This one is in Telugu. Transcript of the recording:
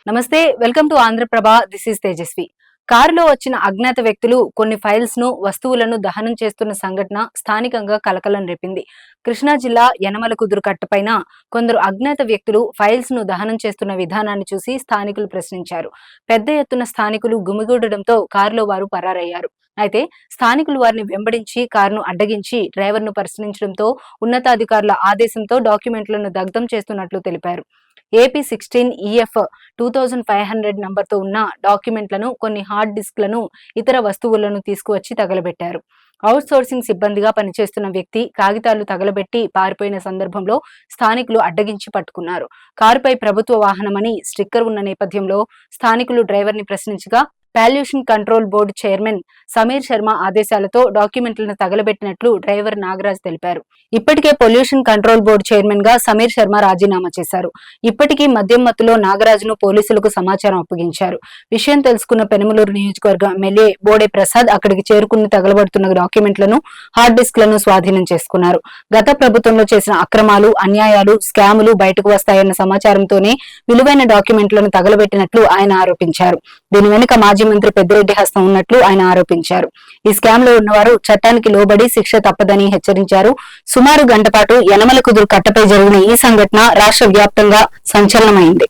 నమస్తే, welcome to Andhra Prabha. This is Tejaswi. కారులో వచ్చిన అజ్ఞాత వ్యక్తులు కొన్ని ఫైల్స్ ను, వస్తువులను దహనం చేస్తున్న సంఘటన స్థానికంగా కలకలం రేపింది. కృష్ణా జిల్లా యనమలకుదురు కట్టపైన కొందరు అజ్ఞాత వ్యక్తులు ఫైల్స్ ను దహనం చేస్తున్న విధానాన్ని చూసి స్థానికులు ప్రశ్నించారు. పెద్ద ఎత్తున స్థానికులు గుమిగూడడంతో కారులో వారు పరారయ్యారు. అయితే స్థానికులు వారిని వెంబడించి కారును అడ్డగించి డ్రైవర్ ను పరిశీలించడంతో ఉన్నతాధికారుల ఆదేశంతో డాక్యుమెంట్లను దగ్ధం చేస్తున్నట్లు తెలిపారు. ఏపీ 16EF 2500 నంబర్తో ఉన్న డాక్యుమెంట్లను, కొన్ని హార్డ్ డిస్క్లను, ఇతర వస్తువులను తీసుకువచ్చి తగలబెట్టారు. అవుట్ సోర్సింగ్ సిబ్బందిగా పనిచేస్తున్న వ్యక్తి కాగితాలు తగలబెట్టి పారిపోయిన సందర్భంలో స్థానికులు అడ్డగించి పట్టుకున్నారు. కారుపై ప్రభుత్వ వాహనమని స్టిక్కర్ ఉన్న నేపథ్యంలో స్థానికులు డ్రైవర్ ని ప్రశ్నించగా pollution control board chairman Sameer Sharma ఆదేశాలతో డాక్యుమెంట్లను తగలబెట్టినట్లు డ్రైవర్ నాగరాజ్ తెలిపారు. ఇప్పటికే పొల్యూషన్ కంట్రోల్ బోర్డు చైర్మన్ గా సమీర్ శర్మ రాజీనామా చేశారు. ఇప్పటికీ మద్యం మత్తులో నాగరాజును పోలీసులకు సమాచారం అప్పగించారు. విషయం తెలుసుకున్న పెనుమలూరు నియోజకవర్గం ఎమ్మెల్యే బోడే ప్రసాద్ అక్కడికి చేరుకుని తగలబడుతున్న డాక్యుమెంట్లను, హార్డ్ డిస్క్లను స్వాధీనం చేసుకున్నారు. గత ప్రభుత్వంలో చేసిన అక్రమాలు, అన్యాయాలు, స్కాములు బయటకు వస్తాయన్న సమాచారంతోనే విలువైన డాక్యుమెంట్లను తగలబెట్టినట్లు ఆయన ఆరోపించారు. దీని వెనుక మాజీ మంత్రి పెద్దిరెడ్డి హస్తం ఉన్నట్లు ఆయన ఆరోపించారు. ఈ స్కామ్ లో ఉన్నవారు చట్టానికి లోబడి శిక్ష తప్పదని హెచ్చరించారు. సుమారు గంట పాటు యనమలకుదురు కట్టపై జరిగిన ఈ సంఘటన రాష్ట్ర వ్యాప్తంగా సంచలనమైంది.